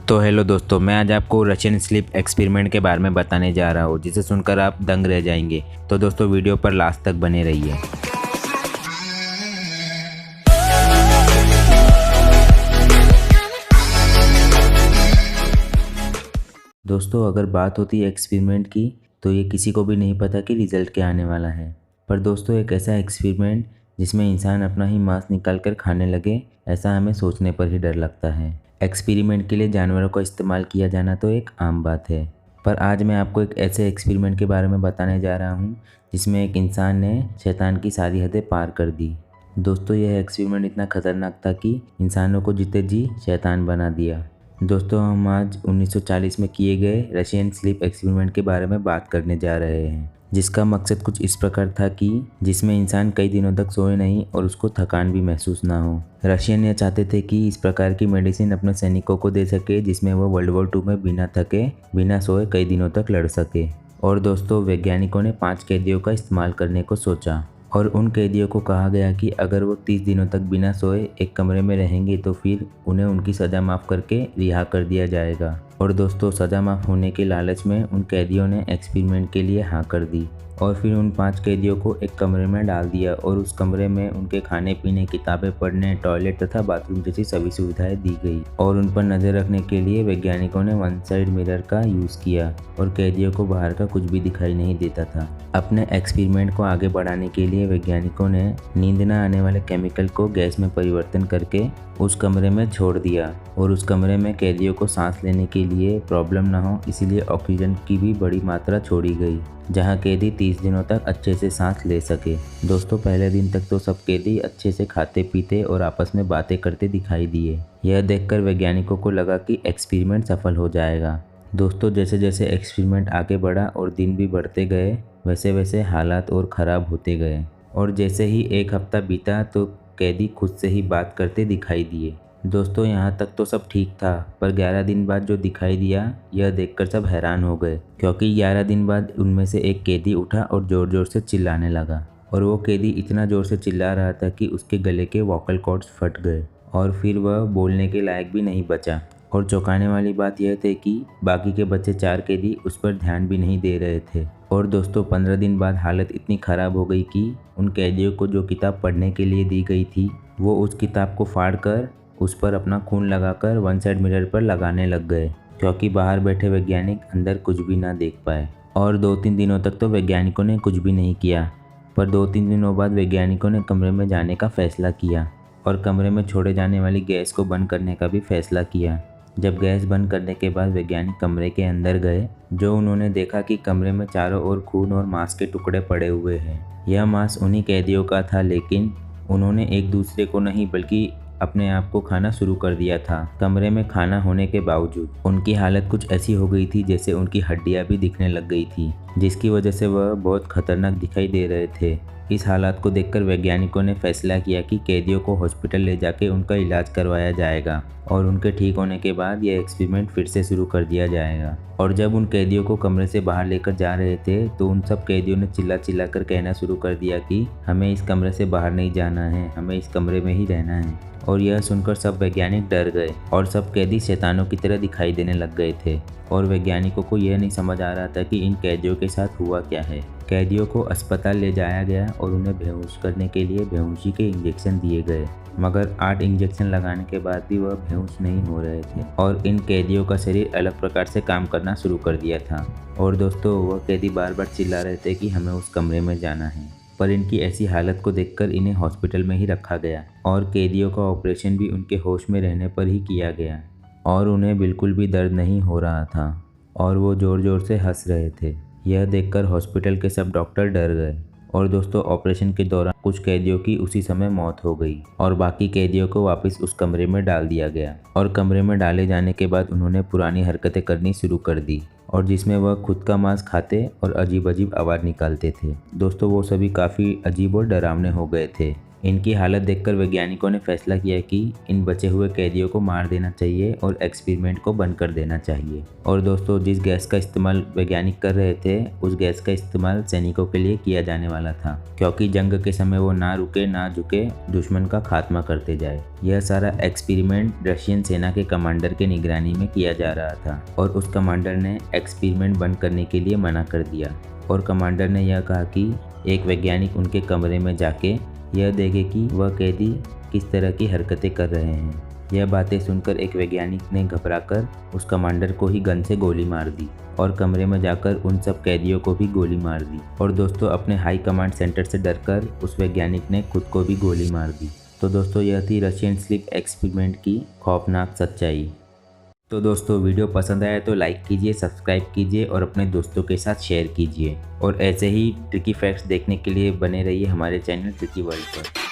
तो हेलो दोस्तों, मैं आज आपको रशियन स्लीप एक्सपेरिमेंट के बारे में बताने जा रहा हूँ, जिसे सुनकर आप दंग रह जाएंगे। तो दोस्तों वीडियो पर लास्ट तक बने रहिए। दोस्तों अगर बात होती है एक्सपेरिमेंट की, तो ये किसी को भी नहीं पता कि रिजल्ट क्या आने वाला है। पर दोस्तों एक ऐसा एक्सपेरिमेंट जिसमें इंसान अपना ही मांस निकाल कर खाने लगे, ऐसा हमें सोचने पर ही डर लगता है। एक्सपेरिमेंट के लिए जानवरों का इस्तेमाल किया जाना तो एक आम बात है, पर आज मैं आपको एक ऐसे एक्सपेरिमेंट के बारे में बताने जा रहा हूँ जिसमें एक इंसान ने शैतान की सारी हदें पार कर दी। दोस्तों यह एक्सपेरिमेंट इतना खतरनाक था कि इंसानों को जीते जी शैतान बना दिया। दोस्तों हम आज 1940 में किए गए रशियन स्लीप एक्सपेरिमेंट के बारे में बात करने जा रहे हैं, जिसका मकसद कुछ इस प्रकार था कि जिसमें इंसान कई दिनों तक सोए नहीं और उसको थकान भी महसूस ना हो। रशियन ये चाहते थे कि इस प्रकार की मेडिसिन अपने सैनिकों को दे सके, जिसमें वो वर्ल्ड वॉर 2 में बिना थके बिना सोए कई दिनों तक लड़ सके। और दोस्तों वैज्ञानिकों ने 5 कैदियों का इस्तेमाल करने को सोचा और उन कैदियों को कहा गया कि अगर वो 30 दिनों तक बिना सोए एक कमरे में रहेंगे तो फिर उन्हें उनकी सज़ा माफ़ करके रिहा कर दिया जाएगा। और दोस्तों सज़ा माफ़ होने के लालच में उन कैदियों ने एक्सपेरिमेंट के लिए हाँ कर दी और फिर उन 5 कैदियों को एक कमरे में डाल दिया और उस कमरे में उनके खाने पीने, किताबें पढ़ने, टॉयलेट तथा बाथरूम जैसी सभी सुविधाएं दी गई। और उन पर नज़र रखने के लिए वैज्ञानिकों ने वन साइड मिरर का यूज़ किया और कैदियों को बाहर का कुछ भी दिखाई नहीं देता था। अपने एक्सपेरिमेंट को आगे बढ़ाने के लिए वैज्ञानिकों ने नींद न आने वाले केमिकल को गैस में परिवर्तन करके उस कमरे में छोड़ दिया और उस कमरे में कैदियों को सांस लेने के लिए प्रॉब्लम ना हो, इसीलिए ऑक्सीजन की भी बड़ी मात्रा छोड़ी गई, जहां कैदी 30 दिनों तक अच्छे से सांस ले सके। दोस्तों पहले दिन तक तो सब कैदी अच्छे से खाते पीते और आपस में बातें करते दिखाई दिए। यह देखकर वैज्ञानिकों को लगा कि एक्सपेरिमेंट सफल हो जाएगा। दोस्तों जैसे जैसे एक्सपेरिमेंट आगे बढ़ा और दिन भी बढ़ते गए, वैसे वैसे हालात और ख़राब होते गए। और जैसे ही एक हफ्ता बीता तो कैदी खुद से ही बात करते दिखाई दिए। दोस्तों यहाँ तक तो सब ठीक था, पर 11 दिन बाद जो दिखाई दिया यह देखकर सब हैरान हो गए, क्योंकि 11 दिन बाद उनमें से एक कैदी उठा और ज़ोर ज़ोर से चिल्लाने लगा। और वो कैदी इतना ज़ोर से चिल्ला रहा था कि उसके गले के वोकल कॉर्ड्स फट गए और फिर वह बोलने के लायक भी नहीं बचा। और चौंकाने वाली बात यह थी कि बाकी के बचे 4 कैदी उस पर ध्यान भी नहीं दे रहे थे। और दोस्तों 15 दिन बाद हालत इतनी ख़राब हो गई कि उन कैदियों को जो किताब पढ़ने के लिए दी गई थी, वो उस किताब को फाड़कर उस पर अपना खून लगाकर वन साइड मिरर पर लगाने लग गए, क्योंकि बाहर बैठे वैज्ञानिक अंदर कुछ भी ना देख पाए। और 2-3 दिनों तक तो वैज्ञानिकों ने कुछ भी नहीं किया, पर 2-3 दिनों बाद वैज्ञानिकों ने कमरे में जाने का फैसला किया और कमरे में छोड़े जाने वाली गैस को बंद करने का भी फैसला किया। जब गैस बंद करने के बाद वैज्ञानिक कमरे के अंदर गए, जो उन्होंने देखा कि कमरे में चारों ओर खून और मांस के टुकड़े पड़े हुए हैं। यह मांस उन्हीं कैदियों का था, लेकिन उन्होंने एक दूसरे को नहीं बल्कि अपने आप को खाना शुरू कर दिया था। कमरे में खाना होने के बावजूद उनकी हालत कुछ ऐसी हो गई थी जैसे उनकी हड्डियां भी दिखने लग गई थी, जिसकी वजह से वह बहुत खतरनाक दिखाई दे रहे थे। इस हालात को देखकर वैज्ञानिकों ने फैसला किया कि कैदियों को हॉस्पिटल ले जाके उनका इलाज करवाया जाएगा और उनके ठीक होने के बाद यह एक्सपेरिमेंट फिर से शुरू कर दिया जाएगा। और जब उन कैदियों को कमरे से बाहर लेकर जा रहे थे तो उन सब कैदियों ने चिल्ला चिल्ला कर कहना शुरू कर दिया कि हमें इस कमरे से बाहर नहीं जाना है, हमें इस कमरे में ही रहना है। और यह सुनकर सब वैज्ञानिक डर गए और सब कैदी शैतानों की तरह दिखाई देने लग गए थे। और वैज्ञानिकों को यह नहीं समझ आ रहा था कि इन कैदियों के साथ हुआ क्या है। कैदियों को अस्पताल ले जाया गया और उन्हें बेहोश करने के लिए बेहोशी के इंजेक्शन दिए गए, मगर 8 इंजेक्शन लगाने के बाद भी वह बेहोश नहीं हो रहे थे और इन कैदियों का शरीर अलग प्रकार से काम करना शुरू कर दिया था। और दोस्तों वह कैदी बार बार चिल्ला रहे थे कि हमें उस कमरे में जाना है, पर इनकी ऐसी हालत को देखकर इन्हें हॉस्पिटल में ही रखा गया और कैदियों का ऑपरेशन भी उनके होश में रहने पर ही किया गया और उन्हें बिल्कुल भी दर्द नहीं हो रहा था और वो ज़ोर ज़ोर से हंस रहे थे। यह देखकर हॉस्पिटल के सब डॉक्टर डर गए। और दोस्तों ऑपरेशन के दौरान कुछ कैदियों की उसी समय मौत हो गई और बाकी कैदियों को वापस उस कमरे में डाल दिया गया। और कमरे में डाले जाने के बाद उन्होंने पुरानी हरकतें करनी शुरू कर दी, और जिसमें वह खुद का मांस खाते और अजीब अजीब आवाज़ निकालते थे। दोस्तों वो सभी काफ़ी अजीब और डरावने हो गए थे। इनकी हालत देखकर वैज्ञानिकों ने फैसला किया कि इन बचे हुए कैदियों को मार देना चाहिए और एक्सपेरिमेंट को बंद कर देना चाहिए। और दोस्तों, जिस गैस का इस्तेमाल वैज्ञानिक कर रहे थे उस गैस का इस्तेमाल सैनिकों के लिए किया जाने वाला था, क्योंकि जंग के समय वो ना रुके ना झुके, दुश्मन का खात्मा करते जाए। यह सारा एक्सपेरिमेंट रशियन सेना के कमांडर के निगरानी में किया जा रहा था और उस कमांडर ने एक्सपेरिमेंट बंद करने के लिए मना कर दिया। और कमांडर ने यह कहा कि एक वैज्ञानिक उनके कमरे में जाके यह देखे कि वह कैदी किस तरह की हरकतें कर रहे हैं। यह बातें सुनकर एक वैज्ञानिक ने घबराकर उस कमांडर को ही गन से गोली मार दी और कमरे में जाकर उन सब कैदियों को भी गोली मार दी। और दोस्तों, अपने हाई कमांड सेंटर से डरकर उस वैज्ञानिक ने खुद को भी गोली मार दी। तो दोस्तों, यह थी रशियन स्लीप एक्सपेरिमेंट की खौफनाक सच्चाई। तो दोस्तों, वीडियो पसंद आया तो लाइक कीजिए, सब्सक्राइब कीजिए और अपने दोस्तों के साथ शेयर कीजिए। और ऐसे ही ट्रिकी फैक्ट्स देखने के लिए बने रहिए हमारे चैनल ट्रिकी वर्ल्ड पर।